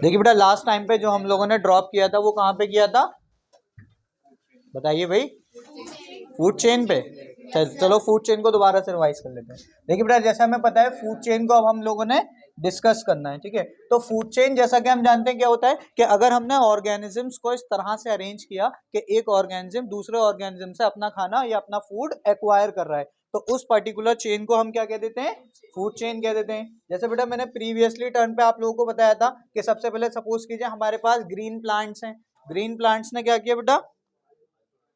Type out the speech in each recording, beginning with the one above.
देखिए बेटा last time पे जो हम लोगों ने ड्रॉप किया था वो कहाँ पे किया था, बताइए भाई, फूड चेन पे। चलो फूड चेन को दोबारा से रिवाइज कर लेते हैं। देखिए बेटा जैसा हमें पता है फूड चेन को अब हम लोगों ने डिस्कस करना है, ठीक है। तो फूड चेन जैसा कि हम जानते हैं क्या होता है कि अगर हमने ऑर्गेनिजम्स को इस तरह से अरेंज किया कि एक ऑर्गेनिज्म दूसरे ऑर्गेनिज्म से अपना खाना या अपना फूड एक्वायर कर रहा है, तो उस पर्टिकुलर चेन को हम क्या कह देते हैं, फूड चेन कह देते हैं। जैसे बेटा मैंने प्रीवियसली टर्न पे आप लोगों को बताया था कि सबसे पहले सपोज कीजिए हमारे पास ग्रीन प्लांट्स हैं। ग्रीन प्लांट्स ने क्या किया बेटा,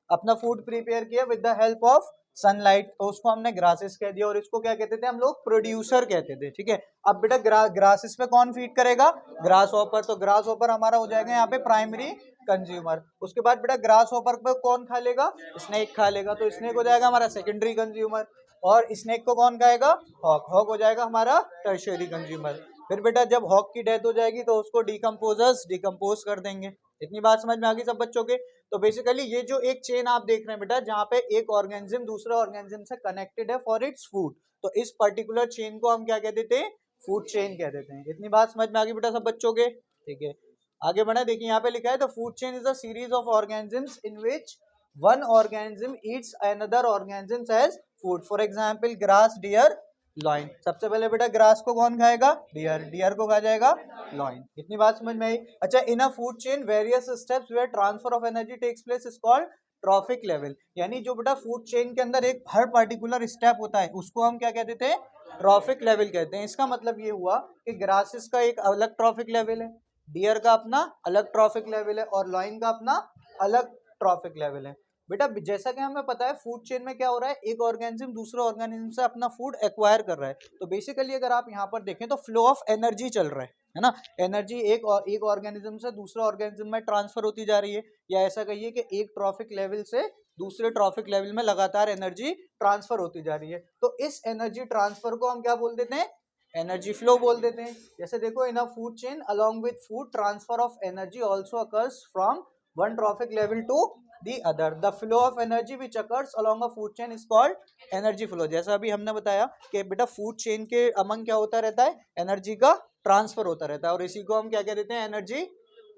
अपना फूड प्रिपेयर किया with the help of sunlight, तो उसको हमने ग्रासेस कह दिया और इसको क्या कहते थे हम लोग, प्रोड्यूसर कहते थे, ठीक है। अब बेटा ग्रासेस पे कौन फीड करेगा, ग्रास हॉपर, तो ग्रास हॉपर हमारा हो जाएगा यहाँ पे प्राइमरी कंज्यूमर। उसके बाद बेटा ग्रास हॉपर पे कौन खा लेगा, स्नेक खा लेगा, तो स्नेक हो जाएगा हमारा सेकेंडरी कंज्यूमर। और स्नेक को कौन खाएगा, हॉक, हॉक हो जाएगा हमारा टर्शियरी कंज्यूमर। फिर बेटा जब हॉक की डेथ हो जाएगी तो उसको डिकम्पोजर्स डिकम्पोज कर देंगे। इतनी बात समझ में आ गई सब बच्चों के। तो बेसिकली ये जो एक चेन आप देख रहे हैं बेटा जहाँ पे एक ऑर्गेनिज्म दूसरे ऑर्गेनिज्म से कनेक्टेड है फॉर इट्स फूड, तो इस पर्टिकुलर चेन को हम क्या कह देते हैं, फूड चेन कह देते हैं। इतनी बात समझ में आ गई बेटा सब बच्चों के, ठीक है। आगे बढ़े, देखिए यहाँ पे लिखा है the food chain is a series of organisms in which one organism eats another organism as food. For example grass, deer, lion. सबसे पहले बेटा ग्रास को कौन खाएगा, डियर, डियर को खा जाएगा लॉइन। इतनी बात समझ में आई। अच्छा, in a food chain various steps where transfer of energy takes place is called trophic level. यानी जो बेटा फूड चेन के अंदर एक हर पर्टिकुलर स्टेप होता है उसको हम क्या कहते थे, ट्रॉफिक लेवल कहते हैं। इसका मतलब ये हुआ कि ग्रासेस का एक अलग ट्रॉफिक लेवल है, डियर का अपना अलग ट्रॉफिक लेवल है और लॉइन का अपना अलग ट्रॉफिक लेवल है। बेटा जैसा कि हमें पता है फूड चेन में क्या हो रहा है, एक ऑर्गेनिज्म दूसरे ऑर्गेनिज्म से अपना फूड एक्वायर कर रहा है। तो बेसिकली अगर आप यहाँ पर देखें तो फ्लो ऑफ एनर्जी चल रहा है ना। एनर्जी एक ऑर्गेनिज्म से दूसरे ऑर्गेनिज्म में ट्रांसफर होती जा रही है, या ऐसा कहिए कि एक ट्रॉफिक लेवल से दूसरे ट्रॉफिक लेवल में लगातार एनर्जी ट्रांसफर होती जा रही है। तो इस एनर्जी ट्रांसफर को हम क्या बोल देते हैं, एनर्जी फ्लो बोल देते हैं। जैसे देखो in a food chain along with food transfer of energy also occurs from one traffic level to the other. The flow of energy which occurs along a food chain is called energy flow. जैसा अभी हमने बताया कि बेटा food chain के among क्या होता रहता है, एनर्जी का ट्रांसफर होता रहता है और इसी को हम क्या कह देते हैं, एनर्जी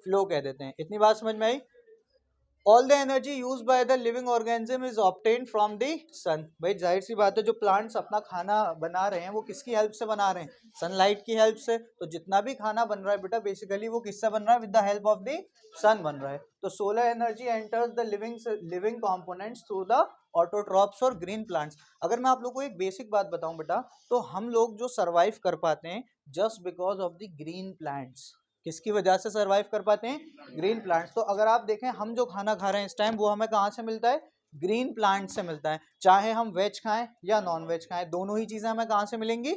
फ्लो कह देते हैं। इतनी बात समझ में आई। All the energy use by the living organism is obtain from the sun. भाई जाहिर सी बात है जो प्लांट्स अपना खाना बना रहे हैं वो किसकी हेल्प से बना रहे हैं, सनलाइट की हेल्प से। तो जितना भी खाना बन रहा है बेटा बेसिकली वो किससे बन रहा है, with the help of the sun बन रहा है। तो solar energy enters the living components through the autotrophs और ग्रीन प्लांट्स। अगर मैं आप लोग को एक बेसिक बात बताऊं बेटा, तो हम लोग जो सरवाइव कर पाते हैं just because of the green plants. किसकी वजह से सरवाइव कर पाते हैं, ग्रीन प्लांट्स। तो अगर आप देखें हम जो खाना खा रहे हैं इस टाइम वो हमें कहाँ से मिलता है, ग्रीन प्लांट से मिलता है। चाहे हम वेज खाएं या नॉन वेज खाएं दोनों ही चीजें हमें कहाँ से मिलेंगी,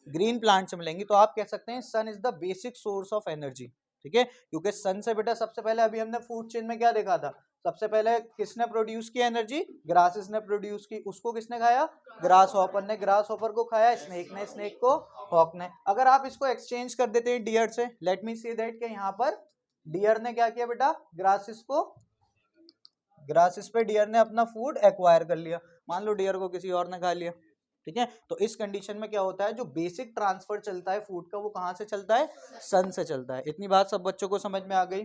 ग्रीन प्लांट से मिलेंगी। तो आप कह सकते हैं sun is the basic source of energy, ठीक है। क्योंकि सन से बेटा सबसे पहले अभी हमने फूड चेन में क्या देखा था, सबसे पहले किसने प्रोड्यूस किया एनर्जी, ग्रासेस ने प्रोड्यूस की। उसको किसने खाया, ग्रास हॉपर ने ग्रास हॉपर को खाया, स्नेक ने स्नेक को, हॉक ने। अगर आप इसको एक्सचेंज कर देते हैं डियर से, लेट मी सी दैट कि यहाँ पर डियर ने क्या किया बेटा, ग्रासेस पे डियर ने अपना फूड एक्वायर कर लिया। मान लो डियर को किसी और ने खा लिया, ठीक है। तो इस कंडीशन में क्या होता है, जो बेसिक ट्रांसफर चलता है फूड का वो कहाँ से चलता है, सन से चलता है। इतनी बात सब बच्चों को समझ में आ गई,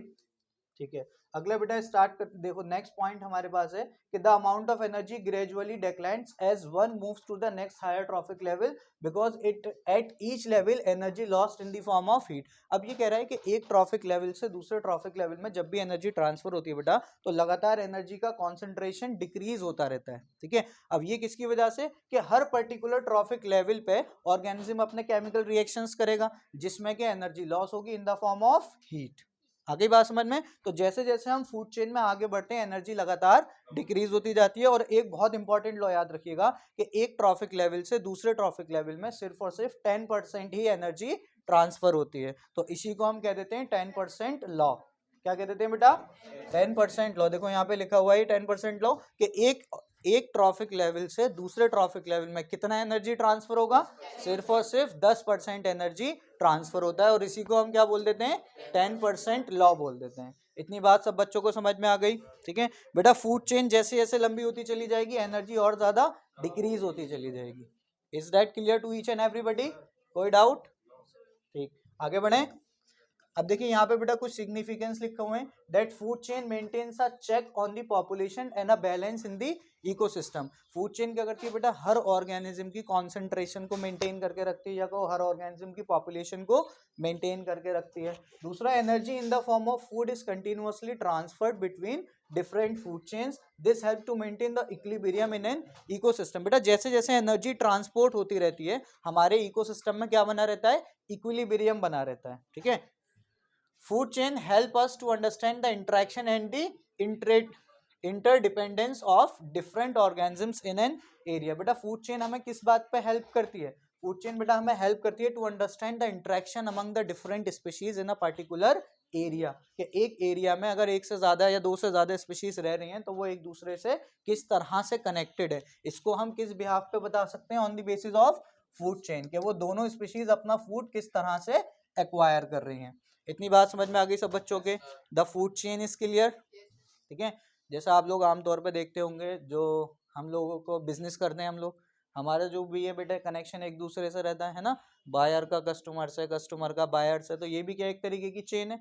ठीक है। अगला बेटा स्टार्ट कर, देखो नेक्स्ट पॉइंट हमारे पास है कि the amount of energy gradually declines as one moves to the next higher trophic level because it at each level energy lost in the form of heat. अब ये कह रहा है कि एक ट्रॉफिक लेवल से दूसरे ट्रॉफिक लेवल में जब भी एनर्जी ट्रांसफर होती है बेटा तो लगातार एनर्जी का कॉन्सेंट्रेशन डिक्रीज होता रहता है, ठीक है। अब ये किसकी वजह से, कि हर पर्टिकुलर ट्रॉफिक लेवल पे ऑर्गेनिज्म अपने केमिकल रिएक्शंस करेगा जिसमें कि एनर्जी लॉस होगी इन द फॉर्म ऑफ हीट। आगे बात समझ में। तो जैसे जैसे हम फूड चेन में आगे बढ़ते हैं एनर्जी लगातार डिक्रीज होती जाती है। और एक बहुत इंपॉर्टेंट लॉ याद रखिएगा कि एक ट्रॉफिक लेवल से दूसरे ट्रॉफिक लेवल में सिर्फ और सिर्फ 10% ही एनर्जी ट्रांसफर होती है। तो इसी को हम कह देते हैं 10% लॉ। क्या कह देते हैं बेटा, 10% लॉ। देखो यहाँ पे लिखा हुआ है 10% लॉ कि एक ट्रॉफिक लेवल से दूसरे ट्रॉफिक लेवल में कितना एनर्जी ट्रांसफर होगा, सिर्फ और सिर्फ 10% एनर्जी ट्रांसफर होता है। और इसी को हम क्या बोल देते हैं, 10% लॉ बोल देते हैं। इतनी बात सब बच्चों को समझ में आ गई, ठीक है बेटा। फूड चेन जैसे जैसे लंबी होती चली जाएगी एनर्जी और ज्यादा डिक्रीज होती चली जाएगी। Is that clear to each and everybody, कोई डाउट, ठीक। आगे बढ़े। अब देखिए यहाँ पे बेटा कुछ सिग्निफिकेंस लिखे हुए हैं, that food chain maintains a check on the population and a balance in the ecosystem. Food chain क्या करती है बेटा, हर ऑर्गेनिज्म की कॉन्सेंट्रेशन को मेंटेन करके रखती है, या कहो हर ऑर्गेनिज्म की पॉपुलेशन को मेंटेन करके रखती है। दूसरा, energy in the form of food is continuously transferred between different food chains, this help to maintain the equilibrium in an ecosystem. बेटा जैसे जैसे एनर्जी ट्रांसपोर्ट होती रहती है, हमारे इकोसिस्टम में क्या बना रहता है, इक्विलिब्रियम बना रहता है, ठीक है। Food chain help us to understand the interaction and the interdependence of different organisms in an area. बेटा फूड चेन हमें किस बात पे हेल्प करती है, फूड चेन बेटा हमें हेल्प करती है to understand the interaction among the different species in a particular area, कि एक एरिया में अगर एक से ज्यादा या दो से ज्यादा स्पीशीज रह रही हैं तो वो एक दूसरे से किस तरह से कनेक्टेड है। इसको हम किस बिहाफ पे बता सकते हैं, on the basis of food chain, कि वो दोनों स्पीशीज अपना फूड किस तरह से एक्वायर कर रही हैं। इतनी बात समझ में आ गई सब बच्चों के। The food chain is clear, ठीक है। जैसा आप लोग आमतौर पे देखते होंगे, जो हम लोगों को बिजनेस करते हैं हम लोग, हमारा जो भी है बेटा कनेक्शन एक दूसरे से रहता है ना, बायर का कस्टमर से, कस्टमर का बायर से, तो ये भी क्या एक तरीके की चेन है।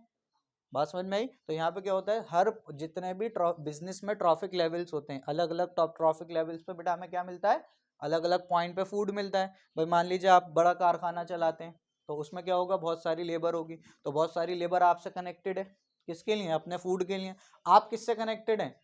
बात समझ में आई। तो यहाँ पे क्या होता है, हर जितने भी बिजनेस में ट्रॉफिक लेवल्स होते हैं, अलग अलग टॉप ट्रॉफिक लेवल्स पे बेटा हमें क्या मिलता है, अलग अलग पॉइंट पे फूड मिलता है। भाई मान लीजिए आप बड़ा कारखाना चलाते हैं, तो उसमें क्या होगा, बहुत सारी लेबर होगी, तो बहुत सारी लेबर आपसे कनेक्टेड है, किसके लिए, अपने फूड के लिए। आप किससे कनेक्टेड हैं,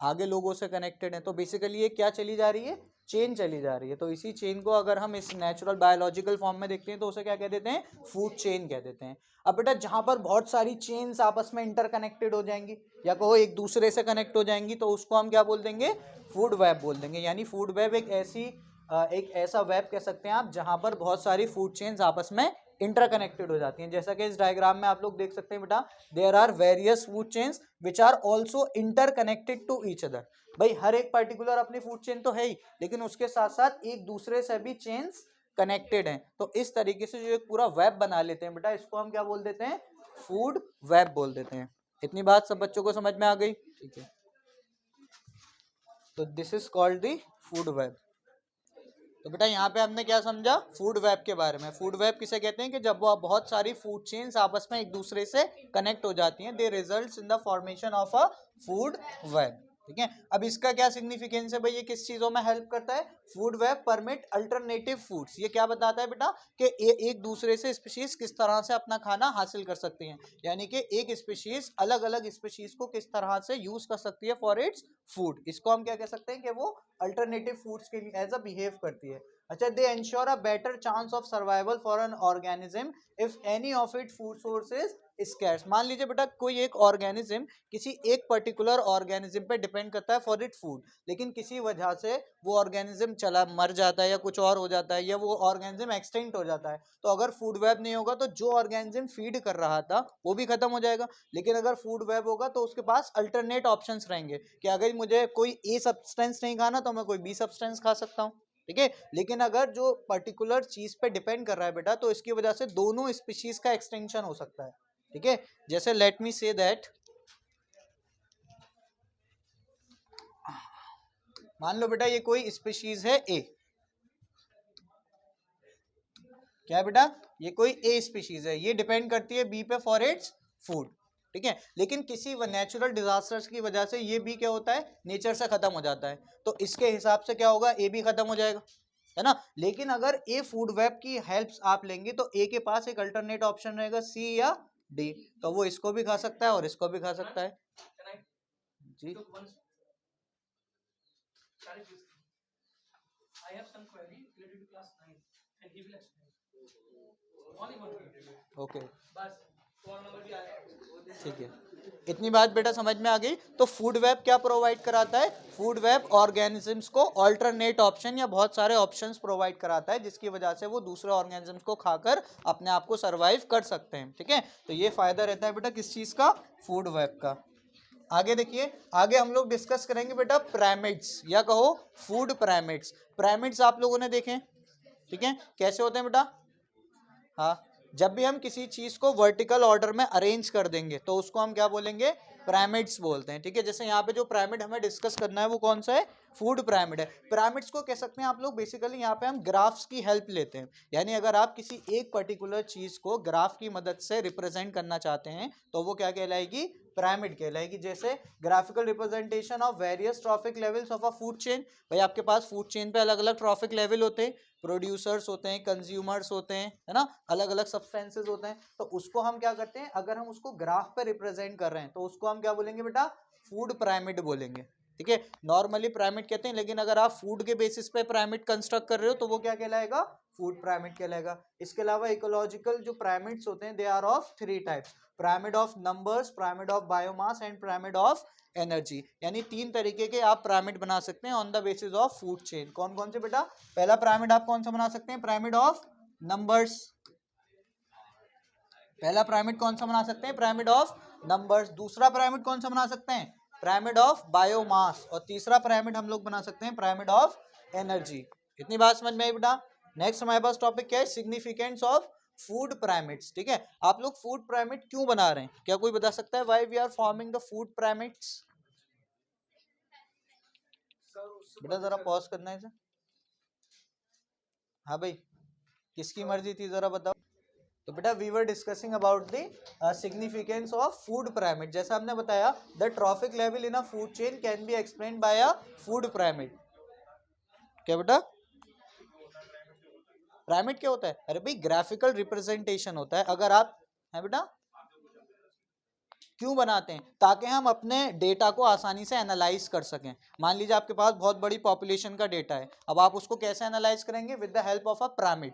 आगे लोगों से कनेक्टेड हैं। तो बेसिकली ये क्या चली जा रही है, चेन चली जा रही है। तो इसी चेन को अगर हम इस नेचुरल बायोलॉजिकल फॉर्म में देखते हैं तो उसे क्या कह देते हैं, फूड चेन कह देते हैं। अब बेटा जहां पर बहुत सारी चेन्स आपस में इंटरकनेक्टेड हो जाएंगी, या कहो एक दूसरे से कनेक्ट हो जाएंगी, तो उसको हम क्या बोल देंगे, फूड वेब बोल देंगे। यानी फूड वेब एक ऐसा वेब कह सकते हैं आप, जहां पर बहुत सारी फूड चेन्स आपस में इंटरकनेक्टेड हो जाती हैं। जैसा कि इस डायग्राम में आप लोग देख सकते हैं बेटा, there are various food chains which are also interconnected to each other. भाई हर एक पर्टिकुलर अपनी फूड चेन तो है ही, लेकिन उसके साथ साथ एक दूसरे से भी चेन्स कनेक्टेड हैं। तो इस तरीके से जो एक पूरा वेब बना लेते हैं बेटा, इसको हम क्या बोल देते हैं, फूड वेब बोल देते हैं। इतनी बात सब बच्चों को समझ में आ गई, ठीक है। तो this is called the food web. तो बेटा यहाँ पे हमने क्या समझा, फूड वेब के बारे में। फूड वेब किसे कहते हैं, कि जब वो बहुत सारी फूड चेन्स आपस में एक दूसरे से कनेक्ट हो जाती हैं, they results in the formation of a food web, ठीक है। अब इसका क्या सिग्निफिकेंस है भाई, ये किस चीजों में हेल्प करता है, food web permit alternative foods. ये क्या बताता है बेटा, कि एक दूसरे से स्पीशीज किस तरह से अपना खाना हासिल कर सकती हैं, यानी कि एक स्पीशीज अलग अलग स्पीशीज को किस तरह से यूज कर सकती है फॉर इट्स फूड। इसको हम क्या कह सकते हैं, कि वो अल्टरनेटिव फूड्स के लिए एज अ बिहेव करती है। अच्छा, they ensure a better chance of survival for an organism if any of it food sources scarce. मान लीजिए बेटा कोई एक ऑर्गेनिज्म किसी एक पर्टिकुलर ऑर्गेनिज्म पे डिपेंड करता है फॉर इट फूड, लेकिन किसी वजह से वो ऑर्गेनिज्म चला मर जाता है, या कुछ और हो जाता है, या वो ऑर्गेनिज्म एक्सटिंक्ट हो जाता है, तो अगर फूड वेब नहीं होगा तो जो ऑर्गेनिज्म फीड कर रहा था वो भी खत्म हो जाएगा। लेकिन अगर फूड वेब होगा तो उसके पास अल्टरनेट ऑप्शंस रहेंगे, कि अगर मुझे कोई ए सब्सटेंस नहीं खाना तो मैं कोई बी सब्सटेंस खा सकता हूँ, ठीक है। लेकिन अगर जो पर्टिकुलर चीज पे डिपेंड कर रहा है बेटा, तो इसकी वजह से दोनों स्पीशीज का एक्सटेंशन हो सकता है, ठीक है। जैसे लेट मी से दैट, मान लो बेटा ये कोई स्पीशीज है ए, क्या है बेटा, ये कोई ए स्पीशीज है, ये डिपेंड करती है बी पे फॉर इट्स फूड, ठीक है। लेकिन किसी नेचुरल डिजास्टर्स की वजह से ये बी क्या होता है, नेचर से खत्म हो जाता है, तो इसके हिसाब से क्या होगा, ए भी खत्म हो जाएगा, है ना। लेकिन अगर ए फूड वेब की हेल्प आप लेंगे तो ए के पास एक अल्टरनेट ऑप्शन रहेगा सी या डी, तो वो इसको भी खा सकता है और इसको भी खा सकता है जी। ओके, ठीक है। इतनी बात बेटा समझ में आ गई। तो फूड वेब क्या प्रोवाइड कराता है, फूड वेब ऑर्गेनिजम्स को अल्टरनेट ऑप्शन या बहुत सारे ऑप्शंस प्रोवाइड कराता है, जिसकी वजह से वो दूसरे ऑर्गेनिजम्स को खाकर अपने आप को सरवाइव कर सकते हैं, ठीक है। तो ये फायदा रहता है बेटा किस चीज का, फूड वेब का। आगे देखिए, आगे हम लोग डिस्कस करेंगे बेटा पिरामिड्स, या कहो फूड पिरामिड्स। पिरामिड्स आप लोगों ने देखे, ठीक है, कैसे होते हैं बेटा, हाँ जब भी हम किसी चीज को वर्टिकल ऑर्डर में अरेंज कर देंगे तो उसको हम क्या बोलेंगे, पिरामिड्स बोलते हैं, ठीक है। जैसे यहाँ पे जो पिरामिड हमें डिस्कस करना है वो कौन सा है, फूड पिरामिड है। पिरामिड्स को कह सकते हैं आप लोग बेसिकली यहाँ पे हम ग्राफ्स की हेल्प लेते हैं, यानी अगर आप किसी एक पर्टिकुलर चीज को ग्राफ की मदद से रिप्रेजेंट करना चाहते हैं तो वो क्या कहलाएगी, पिरामिड कहलाएगी। जैसे graphical representation of various trophic levels of a food chain. भाई आपके पास फूड चेन पे अलग अलग ट्रॉफिक लेवल होते हैं, प्रोड्यूसर्स होते हैं, कंज्यूमर्स होते हैं, है ना, अलग अलग सब्सटेंसेस होते हैं। तो उसको हम क्या करते हैं, अगर हम उसको ग्राफ पे रिप्रेजेंट कर रहे हैं तो उसको हम क्या बोलेंगे बेटा, फूड पिरामिड बोलेंगे, ठीक है। नॉर्मली पिरामिड कहते हैं, लेकिन अगर आप फूड के बेसिस पे पिरामिड कंस्ट्रक्ट कर रहे हो तो वो क्या कहलाएगा, फूड पिरामिड कहलाएगा। इसके अलावा इकोलॉजिकल जो पिरामिड्स होते हैं they are of 3 types, pyramid of numbers, pyramid of biomass and pyramid of energy. यानी 3 तरीके के आप पिरामिड बना सकते हैं on the basis of food chain. कौन कौन से बेटा, पहला पिरामिड आप कौन सा बना सकते हैं, पिरामिड ऑफ नंबर्स। पहला पिरामिड कौन सा बना सकते हैं, पिरामिड ऑफ नंबर्स। दूसरा पिरामिड कौन सा बना सकते हैं, पिरामिड ऑफ बायोमास। और तीसरा पिरामिड हम लोग बना सकते हैं पिरामिड ऑफ एनर्जी। इतनी बात समझ में आई बेटा। नेक्स्ट हमारे पास टॉपिक क्या है, सिग्निफिकेंस ऑफ फूड पिरामिड्स, ठीक है। आप लोग फूड पिरामिड क्यों बना रहे हैं, क्या कोई बता सकता है, why we are forming the food pyramids. बेटा जरा पॉज करना है इसे। हाँ भाई, किसकी मर्जी थी जरा बताओ। तो बेटा we were discussing about the significance of food pyramid. जैसा हमने बताया, the trophic level in a food chain can be explained by a food pyramid. क्या बेटा, पिरामिड क्या होता है, अरे भाई ग्राफिकल रिप्रेजेंटेशन होता है। अगर आप, है बेटा, क्यों बनाते हैं, ताकि हम अपने डेटा को आसानी से एनालाइज कर सकें। मान लीजिए आपके पास बहुत बड़ी पॉपुलेशन का डेटा है, अब आप उसको कैसे एनालाइज करेंगे, with the help of a pyramid,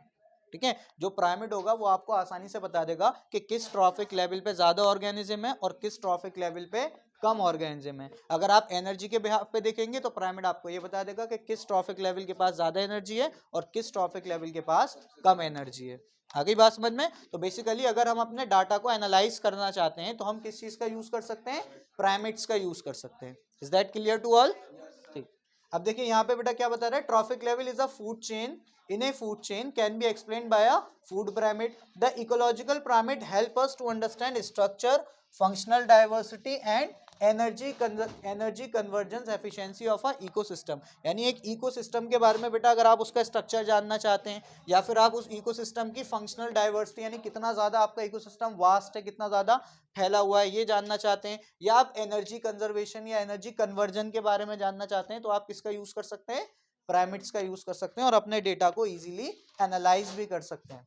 ठीक है। जो पिरामिड होगा वो आपको आसानी से बता देगा कि किस ट्रॉफिक लेवल पे ज्यादा ऑर्गेनिज्म है और किस ट्रॉफिक लेवल पे कम ऑर्गेनिज्म है। अगर आप एनर्जी के बिहाफ पे देखेंगे तो पिरामिड आपको ये बता देगा कि किस ट्रॉफिक लेवल के पास ज्यादा एनर्जी है और किस ट्रॉफिक लेवल के पास कम एनर्जी है। आगे बात समझ में। तो बेसिकली अगर हम अपने डाटा को एनालाइज करना चाहते हैं तो हम किस चीज का यूज कर सकते हैं, पिरामिड्स का यूज कर सकते हैं। Is that clear to all, ठीक। अब देखिए यहाँ पे बेटा क्या बता रहा है, trophic level is a food chain, in a food chain can be explained by a food pyramid. The ecological pyramid help us to understand structure, functional diversity and energy convergence efficiency of a ecosystem। यानी एक ecosystem के बारे में बेटा अगर आप उसका structure जानना चाहते हैं, या फिर आप उस इकोसिस्टम की फंक्शनल डाइवर्सिटी यानी कितना ज्यादा आपका इकोसिस्टम वास्ट है, कितना ज्यादा फैला हुआ है, ये जानना चाहते हैं, या आप एनर्जी कंजर्वेशन या एनर्जी कन्वर्जन के बारे में जानना चाहते हैं, तो आप किसका यूज कर सकते हैं, पिरामिड्स का यूज कर सकते हैं और अपने डेटा को इजीली एनालाइज भी कर सकते हैं।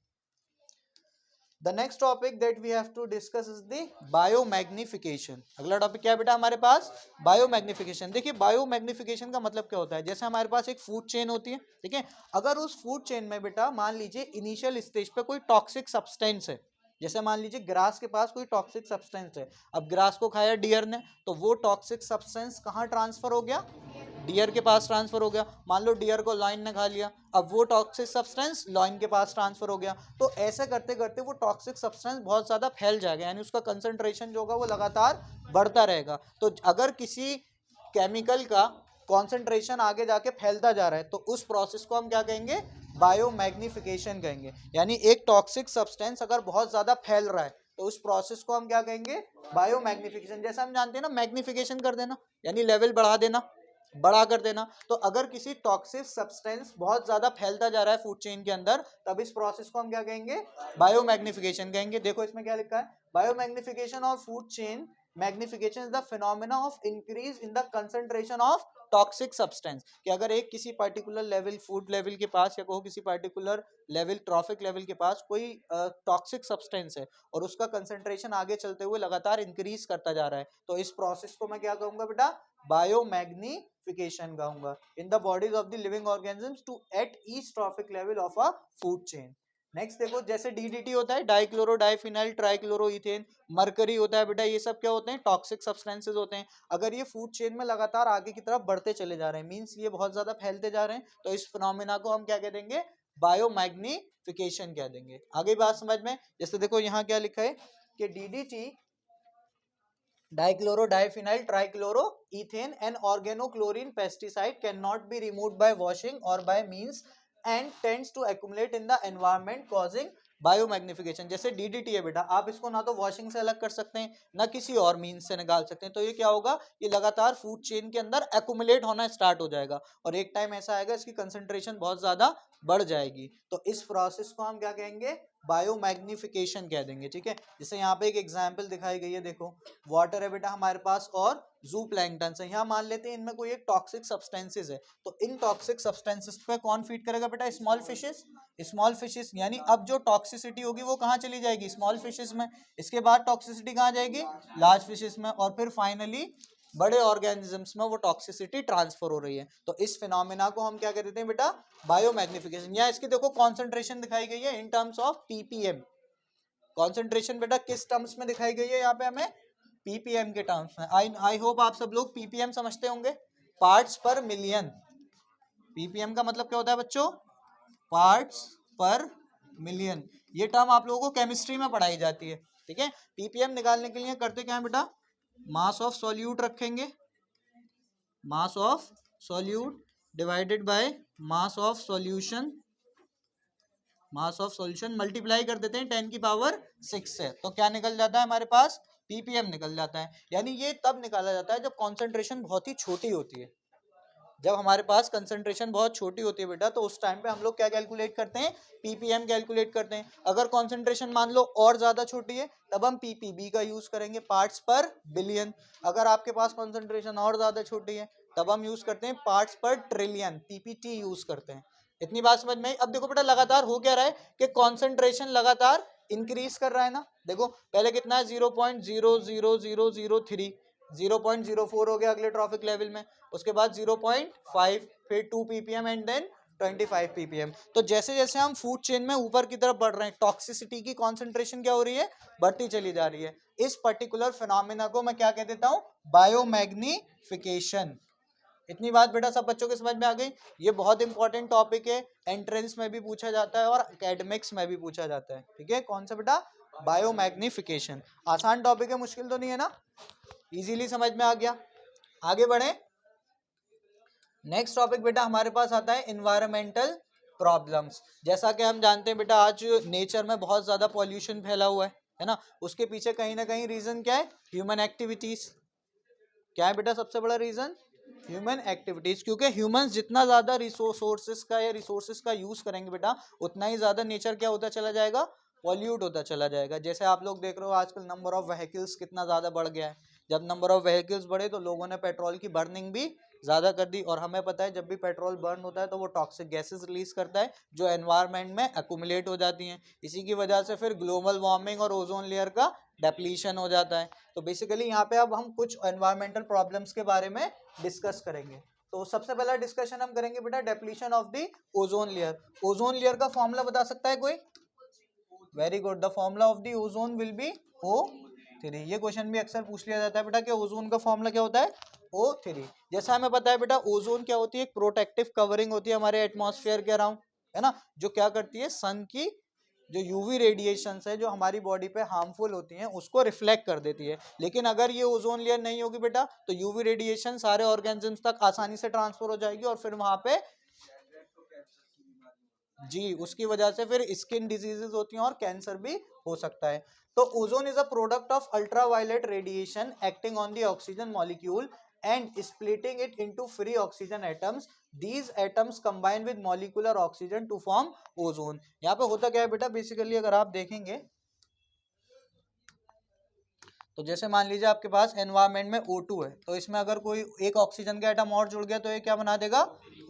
The next topic that we have to discuss is the biomagnification. अगला टॉपिक क्या है बेटा हमारे पास, बायोमैग्निफिकेशन। देखिए बायोमैग्निफिकेशन का मतलब क्या होता है, जैसे हमारे पास एक फूड चेन होती है, ठीक है। अगर उस फूड चेन में बेटा मान लीजिए इनिशियल स्टेज पे कोई टॉक्सिक सब्सटेंस है, जैसे मान लीजिए ग्रास के पास कोई टॉक्सिक सब्सटेंस है, अब ग्रास को खाया डियर ने, तो वो टॉक्सिक सब्सटेंस कहाँ ट्रांसफर हो गया, डियर के पास ट्रांसफर हो गया। मान लो डियर को लॉयन ने खा लिया, अब वो टॉक्सिक सब्सटेंस लॉयन के पास ट्रांसफर हो गया। तो ऐसे करते करते वो टॉक्सिक सब्सटेंस बहुत ज़्यादा फैल जाएगा, यानी उसका कंसंट्रेशन जो होगा वो लगातार बढ़ता रहेगा। तो अगर किसी केमिकल का कॉन्सेंट्रेशन आगे जाके फैलता जा रहा है तो उस प्रोसेस को हम क्या कहेंगे, बायोमैग्निफिकेशन कहेंगे। यानी एक टॉक्सिक सब्सटेंस अगर बहुत ज़्यादा फैल रहा है तो उस प्रोसेस को हम क्या कहेंगे, बायोमैग्निफिकेशन। जैसा हम जानते हैं ना, मैग्निफिकेशन कर देना यानी लेवल बढ़ा देना, बड़ा कर देना। तो अगर किसी टॉक्सिक सब्सटेंस बहुत ज्यादा फैलता जा रहा है फूड चेन के अंदर, तब इस प्रोसेस को हम क्या कहेंगे, बायोमैग्निफिकेशन कहेंगे। देखो इसमें क्या लिखा है, biomagnification of food chain magnification is the phenomena of increase in the concentration of toxic substance. कि अगर एक किसी पर्टिकुलर लेवल फूड लेवल के पास या कहो किसी पर्टिकुलर लेवल ट्रॉफिक लेवल के पास कोई टॉक्सिक सब्सटेंस है और उसका कंसंट्रेशन आगे चलते हुए लगातार इंक्रीज करता जा रहा है, तो इस प्रोसेस को मैं क्या कहूंगा बेटा, बायोमैग्निफिकेशन कहूंगा in the bodies of the living organisms to at each trophic level of a food chain. Next देखो, जैसे डीडीटी होता है, डाइक्लोरो डाइफिनाइल ट्राइक्लोरोइथेन, मरकरी होता है बेटा, ये सब क्या होते हैं, टॉक्सिक सब्सटेंसेस होते हैं। अगर ये फूड चेन में लगातार आगे की तरफ बढ़ते चले जा रहे हैं, मींस ये बहुत ज्यादा फैलते जा रहे हैं, तो इस फिनोमेना को हम क्या कह देंगे, बायोमैग्निफिकेशन कह देंगे। आगे बात समझ में। जैसे देखो यहाँ क्या लिखा है कि DDT dichloro diphenyl trichloro ethane an organochlorine pesticide can not be removed by washing और by means and tends to accumulate in the environment causing biomagnification. जैसे डीडीटी है बेटा, आप इसको ना तो वॉशिंग से अलग कर सकते हैं ना किसी और मीन्स से निकाल सकते हैं, तो ये क्या होगा, ये लगातार फूड चेन के अंदर एक्यूमुलेट होना स्टार्ट हो जाएगा और एक टाइम ऐसा आएगा इसकी कंसंट्रेशन बहुत ज्यादा बढ़ जाएगी। तो इस प्रोसेस को हम क्या कहेंगे, बायोमैग्निफिकेशन कह देंगे। ठीक है, जैसे यहाँ पे एक एग्जांपल दिखाई गई है, देखो वाटर है बेटा हमारे पास और जू प्लैंकटन है। यहाँ मान लेते हैं इनमें कोई एक टॉक्सिक सब्सटेंसेस है, तो इन टॉक्सिक सब्सटेंसेस पे कौन फीड करेगा बेटा, स्मॉल फिशेस। स्मॉल फिशेस यानी अब जो टॉक्सिसिटी होगी वो कहाँ चली जाएगी, स्मॉल फिशेस में। इसके बाद टॉक्सिसिटी कहाँ जाएगी, लार्ज फिशेस में, और फिर फाइनली बड़े ऑर्गेनिजम्स में वो टॉक्सिसिटी ट्रांसफर हो रही है। तो इस फिनोमेना को हम क्या कह देते हैं बेटा, बायोमैग्निफिकेशन। या इसकी देखो कॉन्सेंट्रेशन दिखाई गई है in terms of ppm. Concentration बेटा किस टर्म्स में दिखाई गई है यहाँ पे हमें, पीपीएम के टर्म्स में। आई होप आप सब लोग पीपीएम समझते होंगे, पार्ट्स पर मिलियन। पीपीएम का मतलब क्या होता है बच्चों, पार्ट्स पर मिलियन। ये टर्म आप लोगों को केमिस्ट्री में पढ़ाई जाती है। ठीक है, पीपीएम निकालने के लिए करते क्या है बेटा, मास ऑफ सॉल्यूट रखेंगे, mass of solute divided by mass of solution, mass of solution multiply कर देते हैं 10 की पावर 6 से, तो क्या निकल जाता है हमारे पास, पीपीएम निकल जाता है। यानी ये तब निकाला जाता है जब कॉन्सेंट्रेशन बहुत ही छोटी होती है। जब हमारे पास कंसंट्रेशन बहुत छोटी होती है बेटा, तो उस टाइम पे हम लोग क्या कैलकुलेट करते हैं, पीपीएम कैलकुलेट करते हैं। अगर कंसंट्रेशन मान लो और ज्यादा छोटी है तब हम पीपीबी का यूज करेंगे, पार्ट्स पर बिलियन। अगर आपके पास कंसंट्रेशन और ज्यादा छोटी है तब हम यूज करते हैं पार्ट्स पर ट्रिलियन, पीपीटी यूज करते हैं। इतनी बात समझ में आई। अब देखो बेटा लगातार हो क्या रहा है कि कॉन्सेंट्रेशन लगातार इंक्रीज कर रहा है ना। देखो पहले कितना है, 0.00003, 0.04 हो गया अगले ट्रॉफिक लेवल में, उसके बाद 0.5, फिर 2 ppm एंड देन 25 ppm। तो जैसे जैसे हम फूड चेन में ऊपर की तरफ बढ़ रहे हैं, टॉक्सिसिटी की कॉन्सेंट्रेशन क्या हो रही है, बढ़ती चली जा रही है। इस पर्टिकुलर फिनोमेना को मैं क्या कह देता हूँ, बायोमैग्निफिकेशन। इतनी बात बेटा सब बच्चों के समझ में आ गई। ये बहुत इंपॉर्टेंट टॉपिक है, एंट्रेंस में भी पूछा जाता है और एकेडमिक्स में भी पूछा जाता है। ठीक है, कौन सा बेटा, बायोमैग्निफिकेशन। आसान टॉपिक है, मुश्किल तो नहीं है ना, इजीली समझ में आ गया। आगे बढ़े, नेक्स्ट टॉपिक बेटा हमारे पास आता है एनवायरमेंटल प्रॉब्लम्स। जैसा कि हम जानते हैं बेटा आज नेचर में बहुत ज्यादा पॉल्यूशन फैला हुआ है ना, उसके पीछे कहीं ना कहीं रीजन क्या है, ह्यूमन एक्टिविटीज। क्या है बेटा सबसे बड़ा रीजन, ह्यूमन एक्टिविटीज। क्योंकि ह्यूमंस जितना ज्यादा रिसोर्सेस का या रिसोर्सेस का यूज करेंगे बेटा, उतना ही ज्यादा नेचर क्या होता चला जाएगा, पॉल्यूट होता चला जाएगा। जैसे आप लोग देख रहे हो आजकल नंबर ऑफ व्हीकल्स कितना ज्यादा बढ़ गया है। जब नंबर ऑफ व्हीकल्स बढ़े तो लोगों ने पेट्रोल की बर्निंग भी ज्यादा कर दी, और हमें पता है जब भी पेट्रोल बर्न होता है तो वो टॉक्सिक गैसेस रिलीज करता है जो एनवायरनमेंट में एक्यूमुलेट हो जाती हैं। इसी की वजह से फिर ग्लोबल वार्मिंग और ओजोन लेयर का डेप्लीशन हो जाता है। तो बेसिकली यहाँ पे अब हम कुछ एनवायरमेंटल प्रॉब्लम्स के बारे में डिस्कस करेंगे। तो सबसे पहला डिस्कशन हम करेंगे बेटा depletion of the ozone layer. Ozone layer का फॉर्मूला बता सकता है कोई, very good, the formula of the ozone will be O3। ये क्वेश्चन भी अक्सर पूछ लिया जाता है बेटा कि ओजोन का फॉर्मूला क्या होता है, O3। जैसा हमें पता है बेटा ओजोन क्या होती है, एक प्रोटेक्टिव कवरिंग होती है हमारे एटमॉस्फेयर के अराउंड, है ना, जो क्या करती है, सन की जो यूवी रेडिएशंस है जो हमारी बॉडी पे हार्मफुल होती हैं उसको रिफ्लेक्ट कर देती है। लेकिन अगर ये ओजोन लेयर नहीं होगी बेटा तो यूवी रेडिएशन सारे ऑर्गेनिजम्स तक आसानी से ट्रांसफर हो जाएगी और फिर वहां पे जी उसकी वजह से फिर स्किन डिजीजेस होती हैं और कैंसर भी हो सकता है। तो ozone is a product of ultraviolet radiation acting on the oxygen molecule and splitting it into free oxygen atoms. These atoms combine with molecular oxygen to form ozone. यहाँ पे होता क्या है बेटा, बेसिकली अगर आप देखेंगे तो जैसे मान लीजिए आपके पास एनवायरनमेंट में O2 है, तो इसमें अगर कोई एक ऑक्सीजन का एटम और जुड़ गया तो ये क्या बना देगा,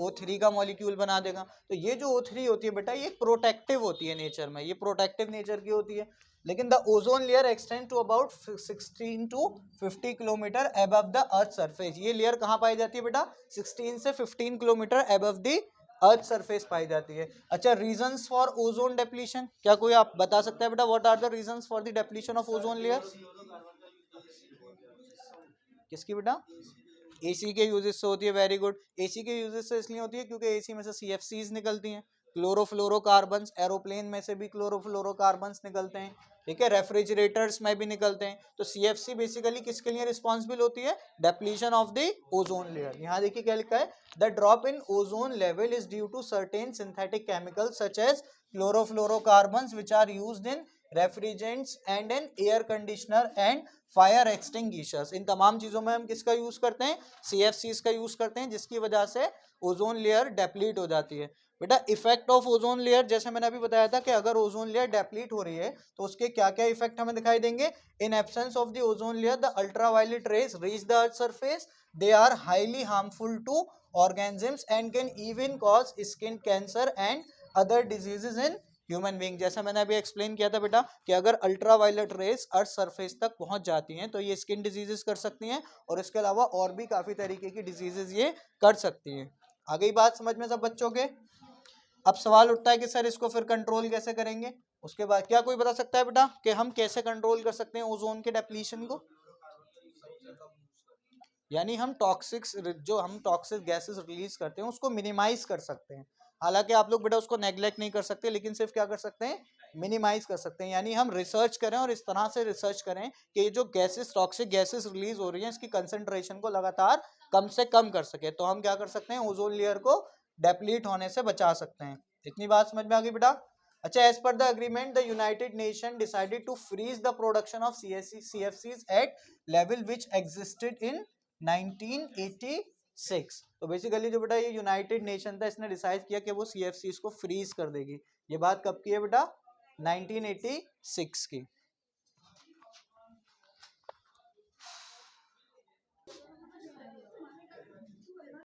O3 का मॉलिक्यूल बना देगा। तो ये जो O3 होती है बेटा ये प्रोटेक्टिव होती है नेचर में, ये प्रोटेक्टिव नेचर की होती है। लेकिन the ozone layer extend to about 16 to 50 kilometre above the earth surface. ये लेयर कहाँ पाई जाती है बेटा, 16 से 15 kilometre above the earth surface पाई जाती है। अच्छा, रीजंस फॉर ओजोन डेप्लीशन, क्या कोई आप बता सकता है बेटा, what are the reasons for the depletion of ozone layer. किसकी बेटा, एसी के यूजेस से होती है, वेरी गुड। एसी के यूजेस से इसलिए होती है क्योंकि एसी में से सीएफसीज निकलती हैं, क्लोरोफ्लोरोकार्बन्स, एरोप्लेन में से भी क्लोरोफ्लोरोकार्बन्स निकलते हैं, ठीक है, रेफ्रिजरेटर्स में भी निकलते हैं। तो सीएफसी बेसिकली किसके लिए रिस्पॉन्सिबल होती है, depletion of the ozone layer. यहाँ देखिए क्या लिखा है, the drop in ozone level is due to certain synthetic chemicals such as chlorofluorocarbons which are used in refrigerants and in air conditioner and fire extinguishers. इन तमाम चीजों में हम किसका यूज करते हैं? CFCs का यूज करते हैं, जिसकी वजह से ओजोन लेयर डेप्लीट हो जाती है। बेटा इफेक्ट ऑफ ओजोन लेयर, जैसे मैंने अभी बताया था कि अगर ओजोन लेयर डेप्लीट हो रही है तो उसके क्या क्या इफेक्ट हमें दिखाई देंगे? In absence of the ozone layer the ultraviolet rays reach the earth surface, they are highly harmful to organisms and can even cause skin cancer and other diseases in human being. जैसा मैंने अभी explain किया था बेटा कि अगर ultraviolet rays earth surface तक पहुंच जाती हैं तो ये स्किन डिजीजेस कर सकती हैं, और इसके अलावा और भी काफी तरीके की डिजीजेस ये कर सकती हैं। आ गई बात समझ में सब बच्चों के? अब सवाल उठता है कि सर इसको फिर कंट्रोल कैसे करेंगे? उसके बाद क्या कोई बता सकता है बेटा कि हम कैसे कंट्रोल कर सकते हैं ओजोन के डेप्लीशन को? यानी हम टॉक्सिक गैसेस रिलीज करते हैं उसको मिनिमाइज कर सकते हैं। हालांकि आप लोग बेटा उसको नेग्लेक्ट नहीं कर सकते, लेकिन सिर्फ क्या कर सकते हैं? मिनिमाइज कर सकते हैं। यानी हम रिसर्च करें और इस तरह से रिसर्च करें कि ये जो टॉक्सिक गैसेस रिलीज हो रही हैं इसकी कंसंट्रेशन को लगातार कम से कम कर सके, तो हम क्या कर सकते हैं? ओजोन लेयर को डेप्लीट होने से बचा सकते हैं। इतनी बात समझ में आ गई बेटा? अच्छा, as per the agreement the United Nation decided to freeze the production of CFCs at level which existed in 1986। तो बेसिकली जो बेटा ये यूनाइटेड नेशन था, इसने डिसाइड किया कि वो CFCs को फ्रीज कर देगी। ये बात कब की है बेटा? 1986 की।